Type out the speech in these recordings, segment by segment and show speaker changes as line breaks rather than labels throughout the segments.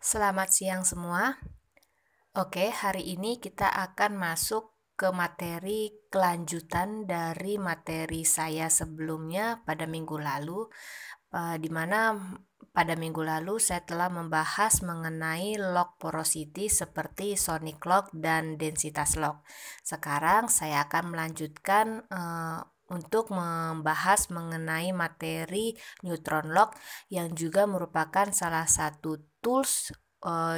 Selamat siang semua. Oke, hari ini kita akan masuk ke materi kelanjutan dari materi saya sebelumnya pada minggu lalu, di mana pada minggu lalu saya telah membahas mengenai lock porosity seperti sonic lock dan densitas lock. Sekarang saya akan melanjutkan untuk membahas mengenai materi neutron lock yang juga merupakan salah satu tools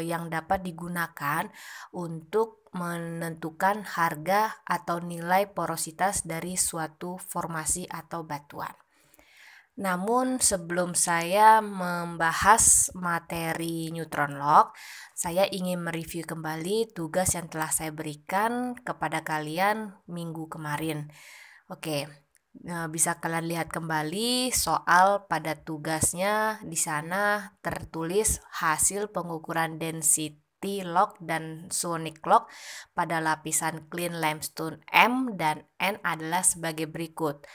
yang dapat digunakan untuk menentukan harga atau nilai porositas dari suatu formasi atau batuan. Namun sebelum saya membahas materi neutron lock, saya ingin mereview kembali tugas yang telah saya berikan kepada kalian minggu kemarin. Oke, bisa kalian lihat kembali soal pada tugasnya. Di sana tertulis hasil pengukuran density lock dan sonic lock pada lapisan clean limestone M dan N adalah sebagai berikut.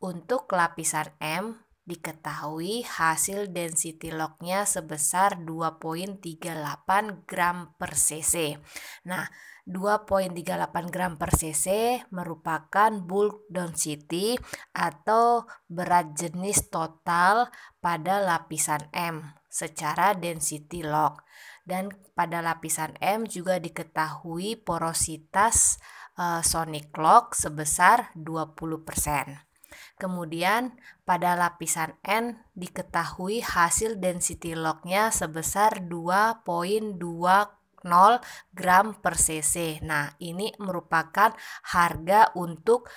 Untuk lapisan M, diketahui hasil density locknya sebesar 2,38 gram per cc. Nah, 2,38 gram per cc merupakan bulk density atau berat jenis total pada lapisan M secara density lock. Dan pada lapisan M juga diketahui porositas sonic lock sebesar 20%. Kemudian pada lapisan N diketahui hasil density locknya sebesar 2,20 gram per cc. Nah, ini merupakan harga untuk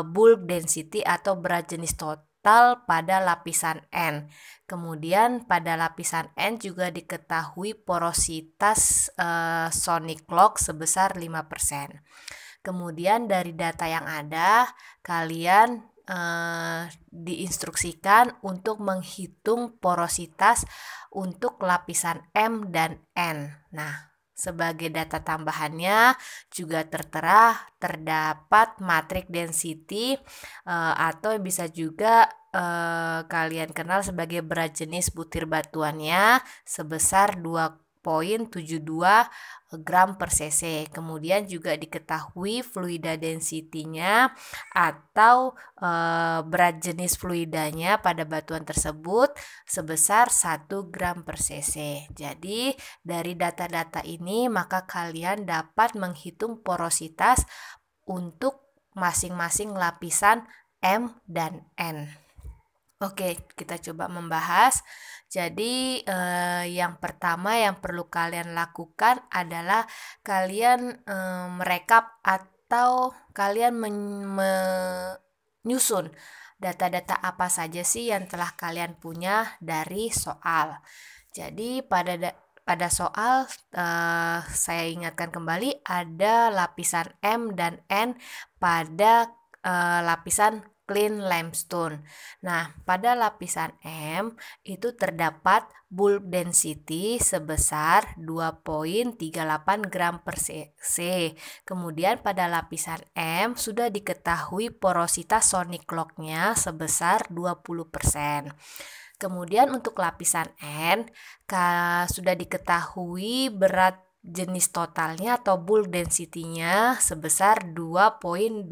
bulk density atau berat jenis total pada lapisan N. Kemudian pada lapisan N juga diketahui porositas sonic lock sebesar 5%. Kemudian dari data yang ada, kalian diinstruksikan untuk menghitung porositas untuk lapisan M dan N. Nah, sebagai data tambahannya juga terdapat matriks density atau bisa juga kalian kenal sebagai berat jenis butir batuannya sebesar 2,72 gram per cc. Kemudian juga diketahui fluida density-nya atau berat jenis fluidanya pada batuan tersebut sebesar 1 gram per cc. Jadi dari data-data ini maka kalian dapat menghitung porositas untuk masing-masing lapisan M dan N. Oke, kita coba membahas. Jadi yang pertama yang perlu kalian lakukan adalah kalian merekap atau kalian menyusun data-data apa saja sih yang telah kalian punya dari soal. Jadi pada soal saya ingatkan kembali ada lapisan M dan N pada lapisan clean limestone. Nah, pada lapisan M itu terdapat bulk density sebesar 2,38 gram per cc. Kemudian pada lapisan M sudah diketahui porositas sonic lock-nya sebesar 20%. Kemudian untuk lapisan N sudah diketahui berat jenis totalnya atau bulk density-nya sebesar 2,20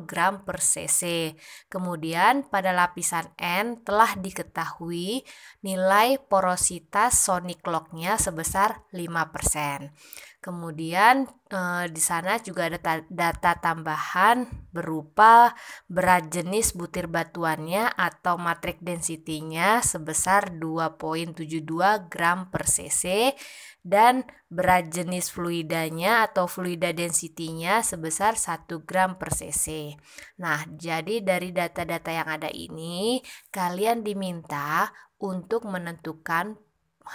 gram per cc. Kemudian pada lapisan N telah diketahui nilai porositas sonic lock-nya sebesar 5%. Kemudian di sana juga ada data tambahan berupa berat jenis butir batuannya atau matriks density-nya sebesar 2,72 gram per cc dan berat jenis fluidanya atau fluida density-nya sebesar 1 gram per cc. Nah, jadi dari data-data yang ada ini, kalian diminta untuk menentukan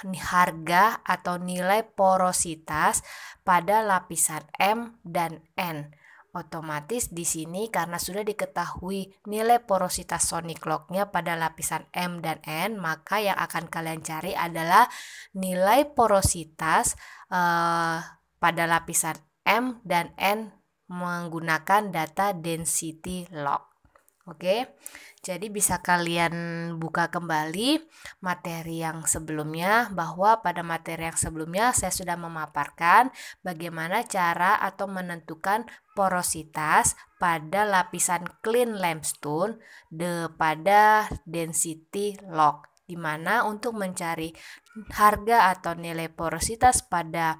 harga atau nilai porositas pada lapisan M dan N. Otomatis di sini karena sudah diketahui nilai porositas sonic lock-nya pada lapisan M dan N, maka yang akan kalian cari adalah nilai porositas pada lapisan M dan N menggunakan data density lock. Oke, jadi bisa kalian buka kembali materi yang sebelumnya, bahwa pada materi yang sebelumnya saya sudah memaparkan bagaimana cara atau menentukan porositas pada lapisan clean limestone pada density log, di mana untuk mencari harga atau nilai porositas pada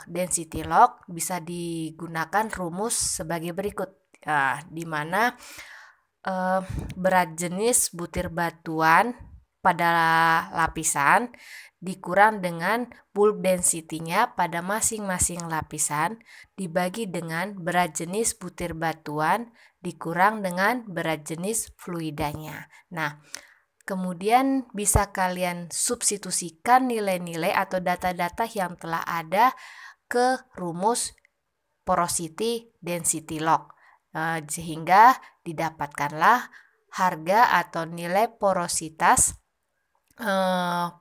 density log bisa digunakan rumus sebagai berikut. Di mana berat jenis butir batuan pada lapisan dikurang dengan bulk density-nya pada masing-masing lapisan dibagi dengan berat jenis butir batuan dikurang dengan berat jenis fluidanya. Nah, kemudian bisa kalian substitusikan nilai-nilai atau data-data yang telah ada ke rumus porosity density log, sehingga didapatkanlah harga atau nilai porositas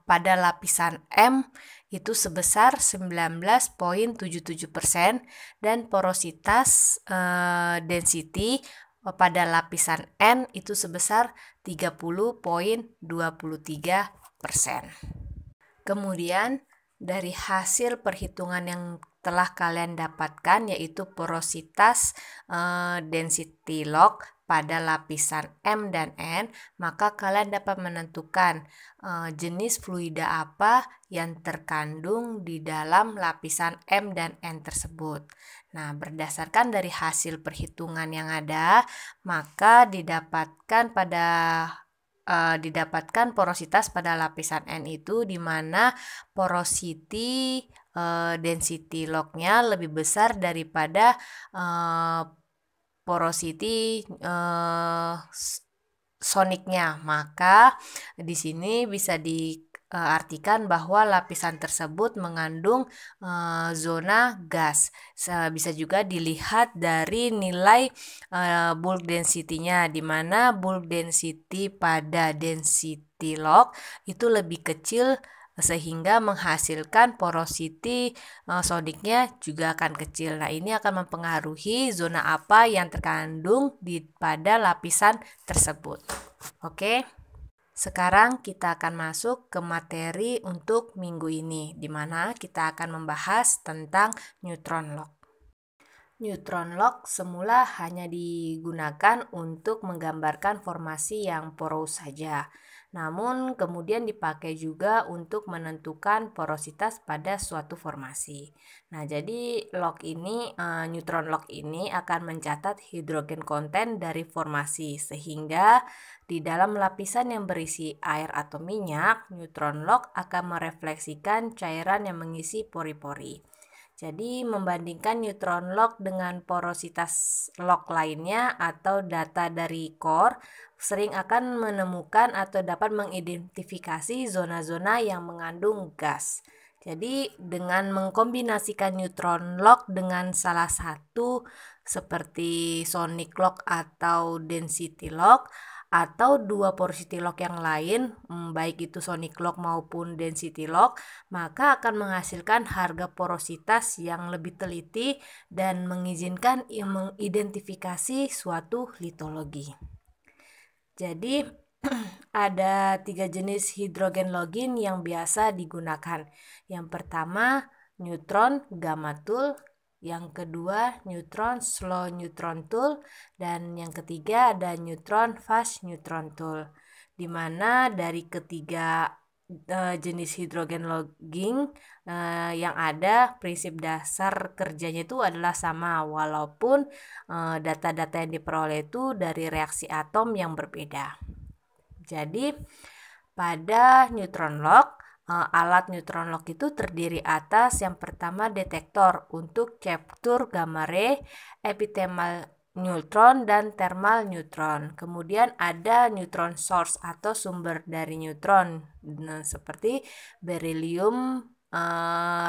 pada lapisan M itu sebesar 19,77% dan porositas density pada lapisan N itu sebesar 30,23%. Kemudian dari hasil perhitungan yang telah kalian dapatkan, yaitu porositas density log pada lapisan M dan N, maka kalian dapat menentukan jenis fluida apa yang terkandung di dalam lapisan M dan N tersebut. Nah, berdasarkan dari hasil perhitungan yang ada, maka didapatkan porositas pada lapisan N itu di mana porosity density log-nya lebih besar daripada porosity sonicnya. Maka di sini bisa diartikan bahwa lapisan tersebut mengandung zona gas. Bisa juga dilihat dari nilai bulk density-nya, di mana bulk density pada density log itu lebih kecil sehingga menghasilkan porosity sonicnya juga akan kecil. Nah, ini akan mempengaruhi zona apa yang terkandung pada lapisan tersebut. Oke. Sekarang kita akan masuk ke materi untuk minggu ini, di mana kita akan membahas tentang neutron log. Neutron log semula hanya digunakan untuk menggambarkan formasi yang poros saja. Namun kemudian dipakai juga untuk menentukan porositas pada suatu formasi. Nah, jadi neutron log ini akan mencatat hidrogen konten dari formasi, sehingga di dalam lapisan yang berisi air atau minyak, neutron log akan merefleksikan cairan yang mengisi pori-pori. Jadi membandingkan neutron log dengan porositas log lainnya atau data dari core sering akan menemukan atau dapat mengidentifikasi zona-zona yang mengandung gas. Jadi dengan mengkombinasikan neutron log dengan salah satu seperti sonic log atau density log, atau dua porosity log yang lain, baik itu sonic log maupun density log, maka akan menghasilkan harga porositas yang lebih teliti dan mengizinkan mengidentifikasi suatu litologi. Jadi ada 3 jenis hidrogen login yang biasa digunakan. Yang pertama neutron gamma tool, yang kedua neutron slow neutron tool, dan yang ketiga ada neutron fast neutron tool. Di mana dari ketiga jenis hidrogen logging yang ada, prinsip dasar kerjanya itu adalah sama, walaupun data-data yang diperoleh itu dari reaksi atom yang berbeda. Jadi pada neutron log, alat neutron log itu terdiri atas yang pertama detektor untuk capture gamma ray, epithermal neutron, dan thermal neutron. Kemudian ada neutron source atau sumber dari neutron, seperti beryllium,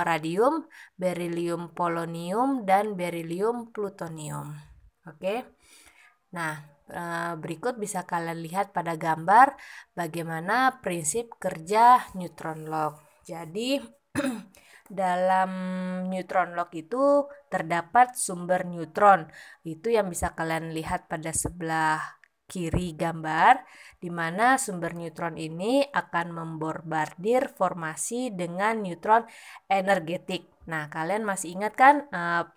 radium, beryllium polonium, dan beryllium plutonium. Oke. Nah, berikut bisa kalian lihat pada gambar bagaimana prinsip kerja neutron log. Jadi Dalam neutron lock itu terdapat sumber neutron. Itu yang bisa kalian lihat pada sebelah kiri gambar, di mana sumber neutron ini akan membombardir formasi dengan neutron energetik. Nah, kalian masih ingat kan,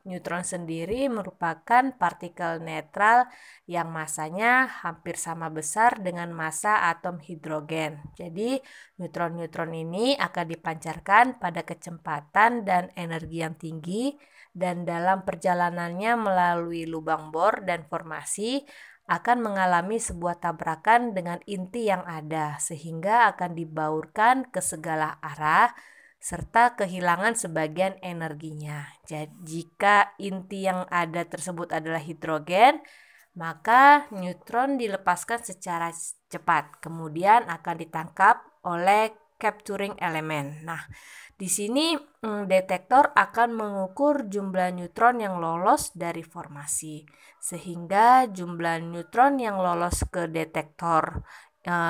neutron sendiri merupakan partikel netral yang masanya hampir sama besar dengan massa atom hidrogen. Jadi, neutron-neutron ini akan dipancarkan pada kecepatan dan energi yang tinggi, dan dalam perjalanannya melalui lubang bor dan formasi akan mengalami sebuah tabrakan dengan inti yang ada, sehingga akan dibaurkan ke segala arah serta kehilangan sebagian energinya. Jadi, jika inti yang ada tersebut adalah hidrogen, maka neutron dilepaskan secara cepat, kemudian akan ditangkap oleh capturing element. Nah, di sini detektor akan mengukur jumlah neutron yang lolos dari formasi, sehingga jumlah neutron yang lolos ke detektor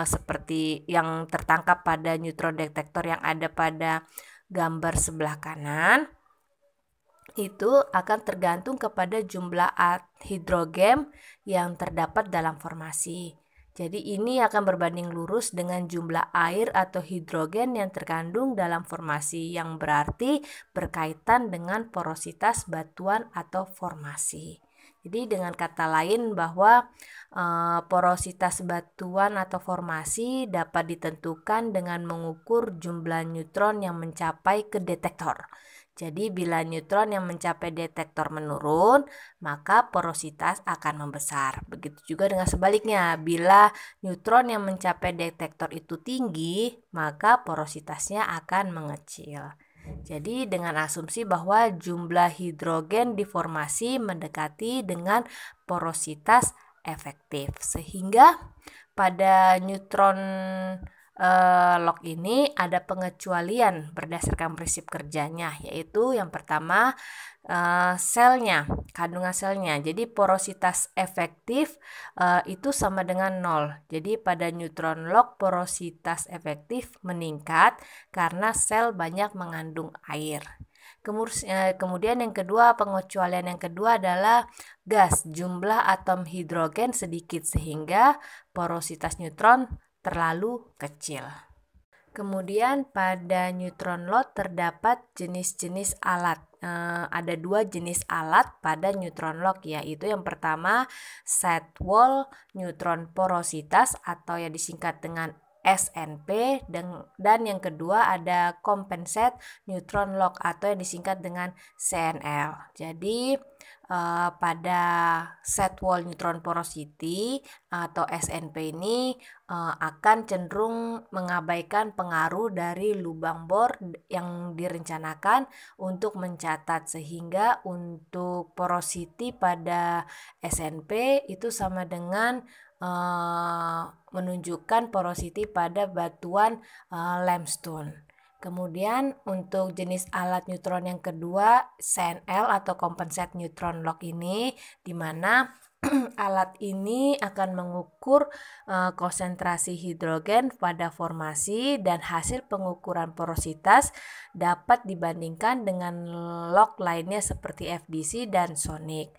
seperti yang tertangkap pada neutron detektor yang ada pada gambar sebelah kanan, itu akan tergantung kepada jumlah hidrogen yang terdapat dalam formasi. Jadi ini akan berbanding lurus dengan jumlah air atau hidrogen yang terkandung dalam formasi, yang berarti berkaitan dengan porositas batuan atau formasi. Jadi dengan kata lain bahwa porositas batuan atau formasi dapat ditentukan dengan mengukur jumlah neutron yang mencapai ke detektor. Jadi bila neutron yang mencapai detektor menurun, maka porositas akan membesar. Begitu juga dengan sebaliknya, bila neutron yang mencapai detektor itu tinggi, maka porositasnya akan mengecil. Jadi dengan asumsi bahwa jumlah hidrogen di formasi mendekati dengan porositas efektif, sehingga pada neutron lock ini ada pengecualian berdasarkan prinsip kerjanya, yaitu yang pertama selnya, kandungan selnya. Jadi porositas efektif itu sama dengan 0. Jadi pada neutron lock porositas efektif meningkat karena sel banyak mengandung air. Kemudian yang kedua, pengecualian yang kedua adalah gas, jumlah atom hidrogen sedikit sehingga porositas neutron terlalu kecil. Kemudian pada neutron lock terdapat jenis-jenis alat. Ada 2 jenis alat pada neutron lock, yaitu yang pertama side wall neutron porositas atau yang disingkat dengan SNP, dan yang kedua ada compensate neutron lock atau yang disingkat dengan CNL. Jadi pada set wall neutron porosity atau SNP ini akan cenderung mengabaikan pengaruh dari lubang bor yang direncanakan untuk mencatat, sehingga untuk porosity pada SNP itu sama dengan menunjukkan porosity pada batuan limestone. Kemudian untuk jenis alat neutron yang kedua, CNL atau compensate neutron lock ini, di mana alat ini akan mengukur konsentrasi hidrogen pada formasi, dan hasil pengukuran porositas dapat dibandingkan dengan lock lainnya seperti FDC dan sonic.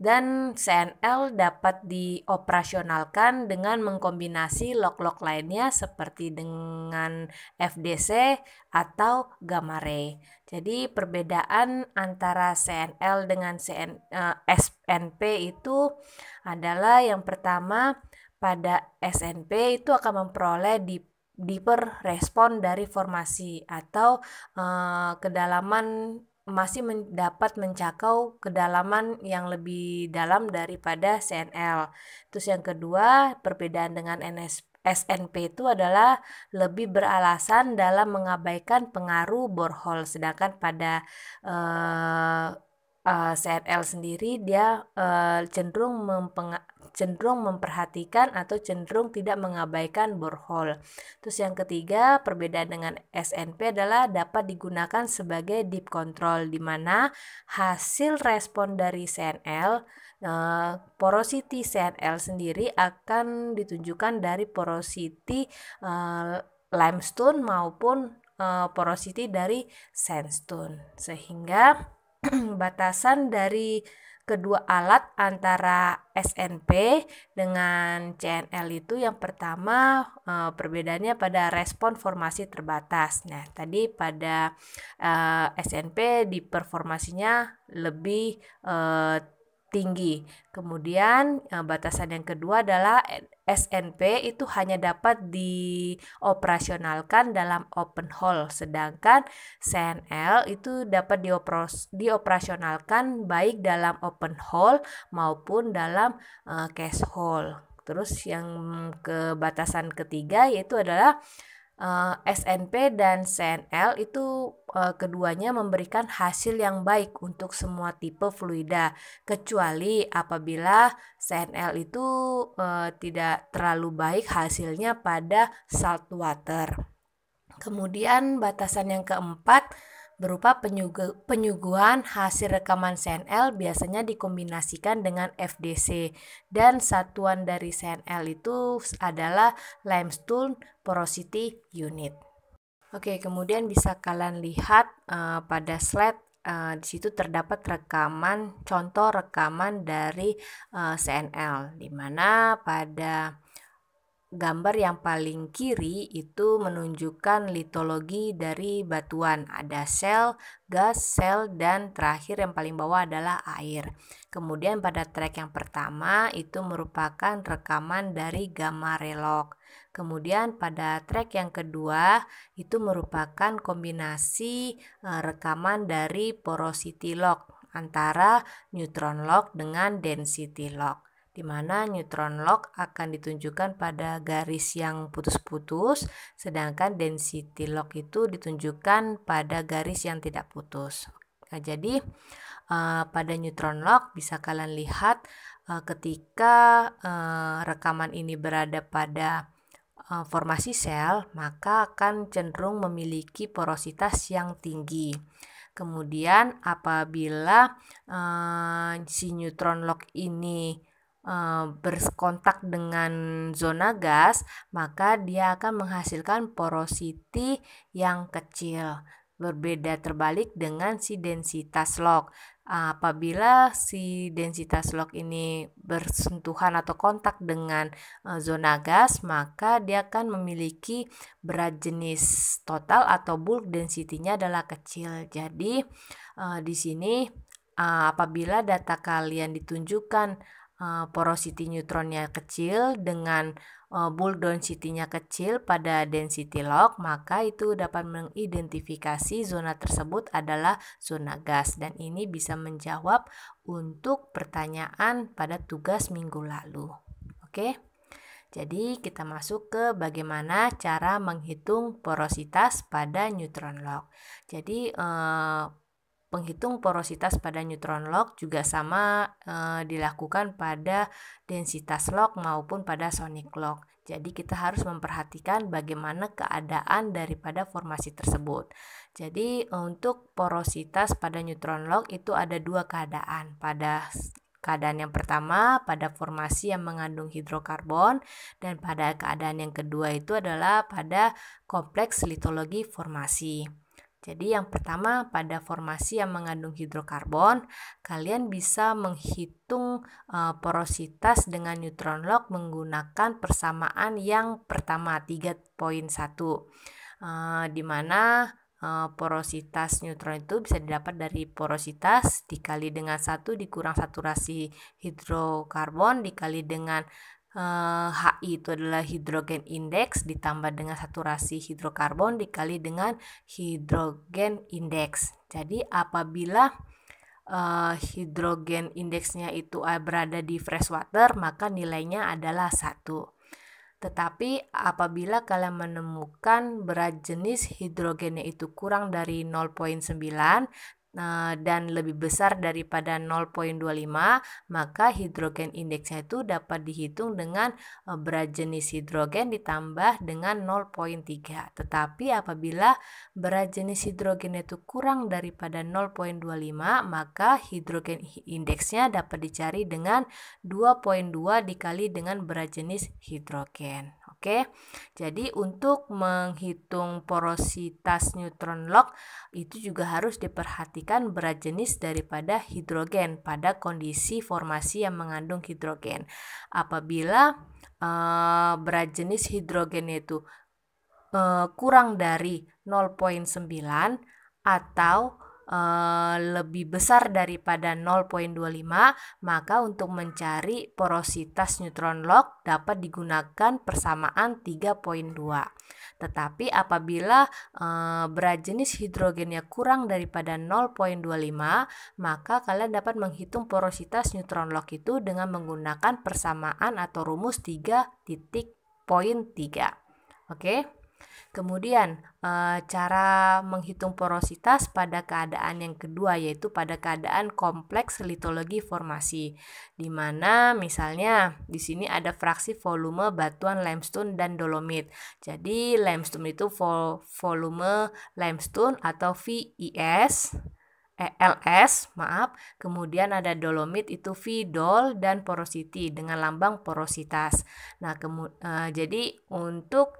Dan CNL dapat dioperasionalkan dengan mengkombinasi lock-lock lainnya seperti dengan FDC atau gamma ray. Jadi perbedaan antara CNL dengan SNP itu adalah yang pertama, pada SNP itu akan memperoleh deeper respon dari formasi atau kedalaman masih dapat mencapai kedalaman yang lebih dalam daripada CNL. Terus yang kedua, perbedaan dengan SNP itu adalah lebih beralasan dalam mengabaikan pengaruh borehole, sedangkan pada CNL sendiri dia cenderung memperhatikan atau cenderung tidak mengabaikan borehole. Terus yang ketiga, perbedaan dengan SNP adalah dapat digunakan sebagai deep control, di mana hasil respon dari CNL, porosity CNL sendiri akan ditunjukkan dari porosity limestone maupun porosity dari sandstone. Sehingga batasan dari kedua alat antara SNP dengan CNL itu yang pertama perbedaannya pada respon formasi terbatas. Nah, tadi pada SNP di performasinya lebih tinggi. Kemudian batasan yang kedua adalah SNP itu hanya dapat dioperasionalkan dalam open hole, sedangkan CNL itu dapat dioperasionalkan baik dalam open hole maupun dalam case hole. Terus yang ke batasan ketiga yaitu adalah SNP dan CNL itu keduanya memberikan hasil yang baik untuk semua tipe fluida, kecuali apabila CNL itu tidak terlalu baik hasilnya pada salt water. Kemudian batasan yang keempat berupa penyuguhan hasil rekaman CNL biasanya dikombinasikan dengan FDC, dan satuan dari CNL itu adalah limestone porosity unit. Oke, kemudian bisa kalian lihat pada slide di situ terdapat contoh rekaman dari CNL, di mana pada gambar yang paling kiri itu menunjukkan litologi dari batuan. Ada sel, gas, sel, dan terakhir yang paling bawah adalah air. Kemudian pada track yang pertama itu merupakan rekaman dari gamma relog. Kemudian pada track yang kedua itu merupakan kombinasi rekaman dari porosity log antara neutron log dengan density log, di mana neutron log akan ditunjukkan pada garis yang putus-putus, sedangkan density log itu ditunjukkan pada garis yang tidak putus. Nah, jadi pada neutron log bisa kalian lihat ketika rekaman ini berada pada formasi sel, maka akan cenderung memiliki porositas yang tinggi. Kemudian apabila si neutron log ini berkontak dengan zona gas, maka dia akan menghasilkan porosity yang kecil. Berbeda terbalik dengan si densitas log. Apabila si densitas log ini bersentuhan atau kontak dengan zona gas, maka dia akan memiliki berat jenis total atau bulk density-nya adalah kecil. Jadi di sini apabila data kalian ditunjukkan porosity neutronnya kecil dengan bulk density-nya kecil pada density log, maka itu dapat mengidentifikasi zona tersebut adalah zona gas, dan ini bisa menjawab untuk pertanyaan pada tugas minggu lalu. Oke, jadi kita masuk ke bagaimana cara menghitung porositas pada neutron log. Jadi penghitung porositas pada neutron log juga sama dilakukan pada densitas log maupun pada sonic log. Jadi kita harus memperhatikan bagaimana keadaan daripada formasi tersebut. Jadi untuk porositas pada neutron log itu ada dua keadaan. Pada keadaan yang pertama pada formasi yang mengandung hidrokarbon, dan pada keadaan yang kedua itu adalah pada kompleks litologi formasi. Jadi yang pertama pada formasi yang mengandung hidrokarbon, kalian bisa menghitung porositas dengan neutron log menggunakan persamaan yang pertama 3.1, di mana porositas neutron itu bisa didapat dari porositas dikali dengan 1 dikurang saturasi hidrokarbon dikali dengan HI itu adalah hidrogen index ditambah dengan saturasi hidrokarbon dikali dengan hidrogen index. Jadi apabila hidrogen indeksnya itu berada di fresh water, maka nilainya adalah 1. Tetapi apabila kalian menemukan berat jenis hidrogennya itu kurang dari 0,9 dan lebih besar daripada 0,25, maka hidrogen indeksnya itu dapat dihitung dengan berat jenis hidrogen ditambah dengan 0,3. Tetapi apabila berat jenis hidrogen itu kurang daripada 0,25, maka hidrogen indeksnya dapat dicari dengan 2,2 dikali dengan berat jenis hidrogen. Oke, jadi untuk menghitung porositas neutron lock itu juga harus diperhatikan berat jenis daripada hidrogen pada kondisi formasi yang mengandung hidrogen. Apabila berat jenis hidrogennya itu kurang dari 0,9 atau lebih besar daripada 0,25, maka untuk mencari porositas neutron lock dapat digunakan persamaan 3,2. Tetapi apabila berat jenis hidrogennya kurang daripada 0,25, maka kalian dapat menghitung porositas neutron lock itu dengan menggunakan persamaan atau rumus 3.3. Oke. Kemudian cara menghitung porositas pada keadaan yang kedua, yaitu pada keadaan kompleks litologi formasi, di mana misalnya di sini ada fraksi volume batuan limestone dan dolomit. Jadi limestone itu volume limestone atau LS, kemudian ada dolomit itu V dol dan porosity dengan lambang porositas. Nah, jadi untuk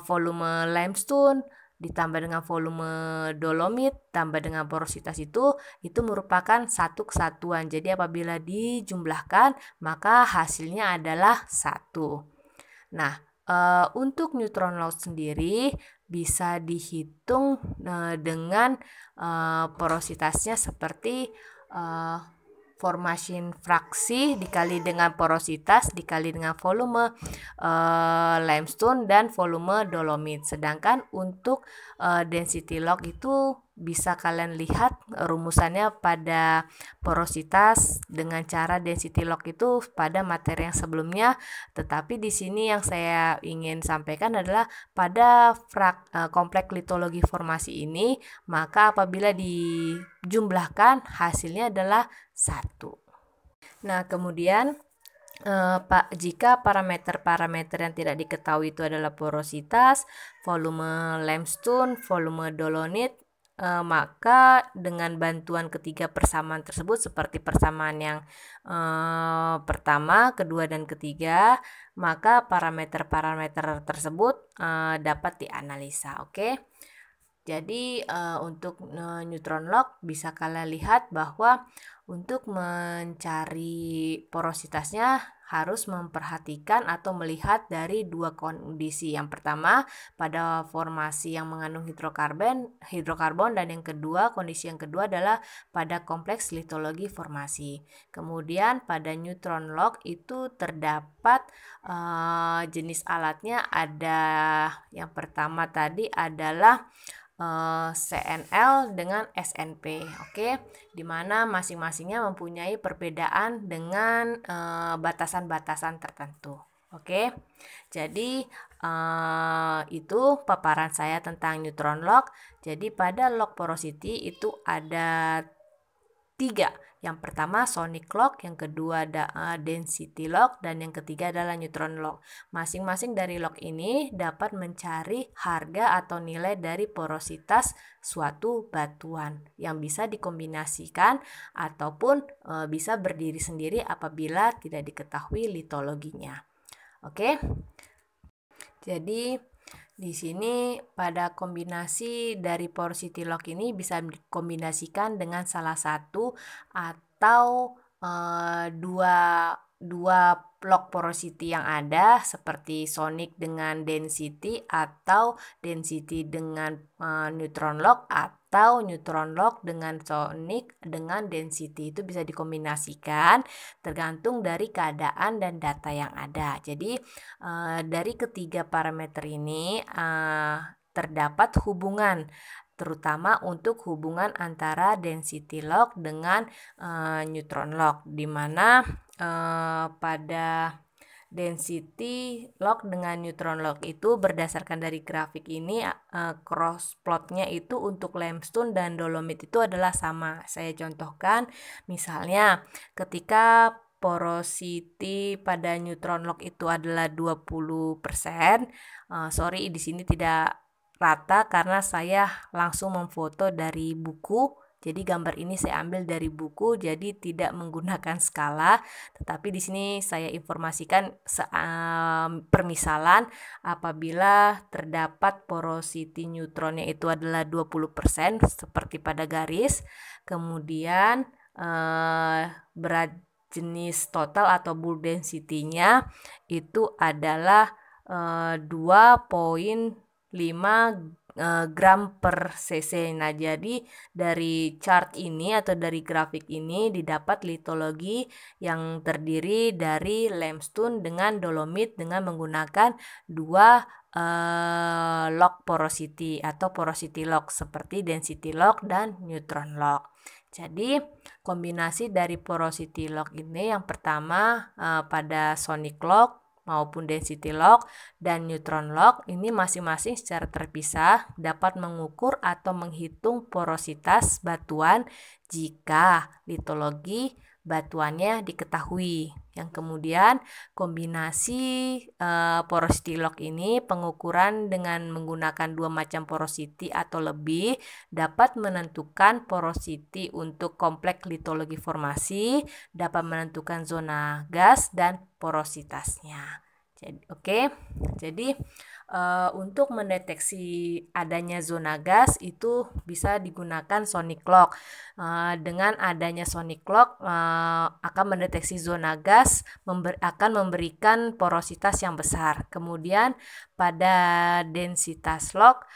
volume limestone ditambah dengan volume dolomit tambah dengan porositas itu merupakan satu kesatuan. Jadi apabila dijumlahkan maka hasilnya adalah 1. Nah, untuk neutron lock sendiri bisa dihitung dengan porositasnya seperti formasi fraksi dikali dengan porositas dikali dengan volume limestone dan volume dolomit. Sedangkan untuk density lock itu bisa kalian lihat rumusannya pada porositas dengan cara density lock itu pada materi yang sebelumnya. Tetapi di sini yang saya ingin sampaikan adalah pada kompleks litologi formasi ini, maka apabila dijumlahkan hasilnya adalah 1. Nah, kemudian jika parameter-parameter yang tidak diketahui itu adalah porositas, volume limestone, volume dolomit, maka dengan bantuan ketiga persamaan tersebut seperti persamaan yang pertama, kedua, dan ketiga, maka parameter-parameter tersebut dapat dianalisa. Oke. Jadi untuk neutron lock bisa kalian lihat bahwa untuk mencari porositasnya harus memperhatikan atau melihat dari dua kondisi. Yang pertama pada formasi yang mengandung hidrokarbon dan yang kedua, kondisi yang kedua adalah pada kompleks litologi formasi. Kemudian pada neutron lock itu terdapat jenis alatnya, ada yang pertama tadi adalah CNL dengan SNP, oke, dimana masing-masingnya mempunyai perbedaan dengan batasan-batasan tertentu. Oke, jadi itu paparan saya tentang neutron lock. Jadi pada lock porosity itu ada 3. Yang pertama sonic lock, yang kedua ada density lock, dan yang ketiga adalah neutron lock. Masing-masing dari lock ini dapat mencari harga atau nilai dari porositas suatu batuan yang bisa dikombinasikan ataupun bisa berdiri sendiri apabila tidak diketahui litologinya. Oke. Jadi di sini pada kombinasi dari porosity lock ini bisa dikombinasikan dengan salah satu atau dua lock porosity yang ada seperti sonic dengan density atau density dengan neutron lock atau neutron lock dengan sonic dengan density. Itu bisa dikombinasikan tergantung dari keadaan dan data yang ada. Jadi dari ketiga parameter ini terdapat hubungan, terutama untuk hubungan antara density lock dengan neutron lock, di mana pada density lock dengan neutron lock itu berdasarkan dari grafik ini cross plotnya itu untuk limestone dan dolomit itu adalah sama. Saya contohkan misalnya ketika porosity pada neutron lock itu adalah 20%. Sorry di sini tidak rata karena saya langsung memfoto dari buku Jadi gambar ini saya ambil dari buku, jadi tidak menggunakan skala, tetapi di sini saya informasikan permisalan apabila terdapat porosity neutronnya itu adalah 20% seperti pada garis, kemudian berat jenis total atau bulk density-nya itu adalah 2,5 gram per cc. Nah, jadi dari chart ini atau dari grafik ini didapat litologi yang terdiri dari limestone dengan dolomit dengan menggunakan dua lock porosity atau porosity lock seperti density lock dan neutron lock. Jadi kombinasi dari porosity lock ini yang pertama pada sonic lock maupun density lock dan neutron lock ini masing-masing secara terpisah dapat mengukur atau menghitung porositas batuan jika litologi batuannya diketahui. Yang kemudian kombinasi porosity lock ini pengukuran dengan menggunakan dua macam porosity atau lebih dapat menentukan porosity untuk kompleks litologi formasi, dapat menentukan zona gas dan porositasnya. Jadi untuk mendeteksi adanya zona gas itu bisa digunakan sonic lock. Dengan adanya sonic lock akan mendeteksi zona gas, akan memberikan porositas yang besar. Kemudian pada densitas lock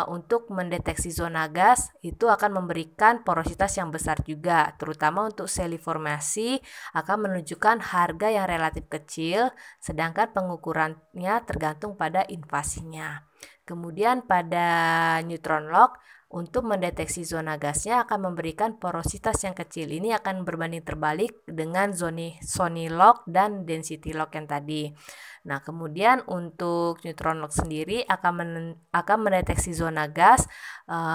untuk mendeteksi zona gas itu akan memberikan porositas yang besar juga, terutama untuk seliformasi akan menunjukkan harga yang relatif kecil, sedangkan pengukurannya tergantung pada invasinya. Kemudian pada neutron lock untuk mendeteksi zona gasnya akan memberikan porositas yang kecil. Ini akan berbanding terbalik dengan sonic lock dan density lock yang tadi. Nah, kemudian untuk neutron lock sendiri akan mendeteksi zona gas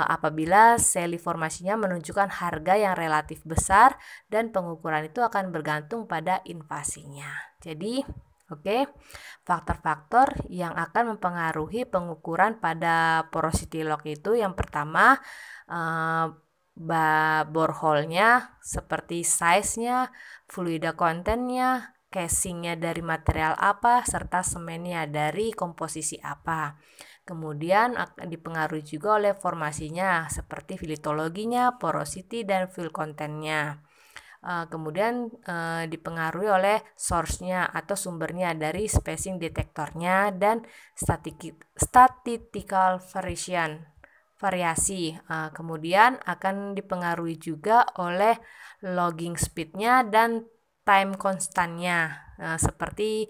apabila seliformasinya menunjukkan harga yang relatif besar dan pengukuran itu akan bergantung pada invasinya. Jadi, faktor-faktor yang akan mempengaruhi pengukuran pada porosity lock itu yang pertama borehole-nya seperti size-nya, fluida content-nya, casingnya dari material apa, serta semennya dari komposisi apa. Kemudian akan dipengaruhi juga oleh formasinya seperti litologinya, porosity, dan fill content-nya. Kemudian dipengaruhi oleh source-nya atau sumbernya dari spacing detektornya dan statistical variasi. Kemudian akan dipengaruhi juga oleh logging speed-nya dan time constantnya, seperti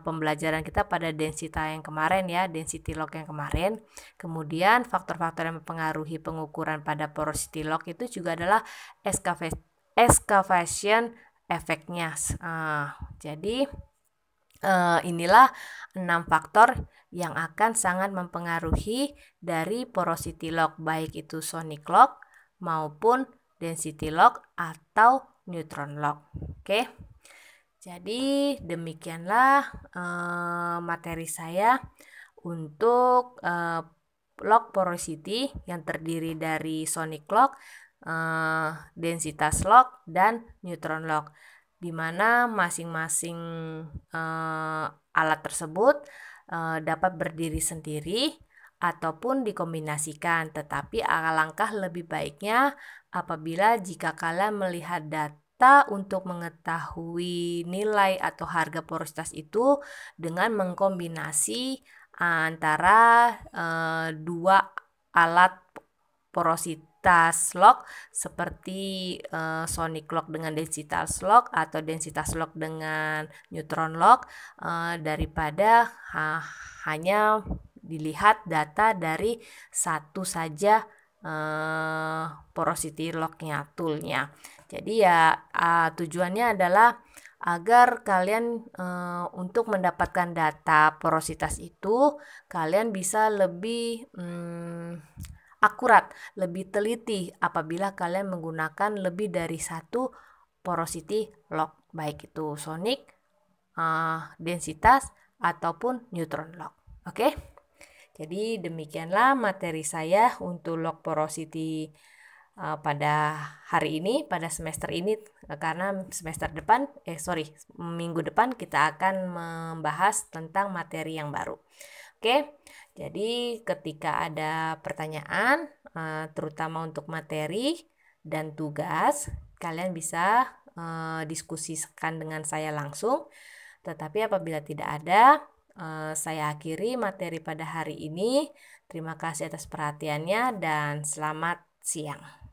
pembelajaran kita pada density yang kemarin ya, density lock yang kemarin. Kemudian faktor-faktor yang mempengaruhi pengukuran pada porosity lock itu juga adalah excavation efeknya. Jadi inilah 6 faktor yang akan sangat mempengaruhi dari porosity lock, baik itu sonic lock maupun density lock atau neutron lock. Jadi demikianlah materi saya untuk lock porosity yang terdiri dari sonic lock, densitas lock, dan neutron lock, di mana masing-masing alat tersebut dapat berdiri sendiri ataupun dikombinasikan, tetapi alangkah lebih baiknya apabila jika kalian melihat data untuk mengetahui nilai atau harga porositas itu dengan mengkombinasi antara dua alat porositas lock seperti sonic lock dengan densitas lock atau densitas lock dengan neutron lock, daripada hanya dilihat data dari satu saja porosity locknya, toolnya. Jadi ya tujuannya adalah agar kalian untuk mendapatkan data porositas itu kalian bisa lebih akurat, lebih teliti apabila kalian menggunakan lebih dari satu porosity lock, baik itu sonic, densitas ataupun neutron lock. Jadi demikianlah materi saya untuk lock porosity pada hari ini, pada semester ini, karena minggu depan kita akan membahas tentang materi yang baru. Oke, jadi ketika ada pertanyaan, terutama untuk materi dan tugas, kalian bisa diskusikan dengan saya langsung. Tetapi apabila tidak ada, saya akhiri materi pada hari ini. Terima kasih atas perhatiannya dan selamat siang.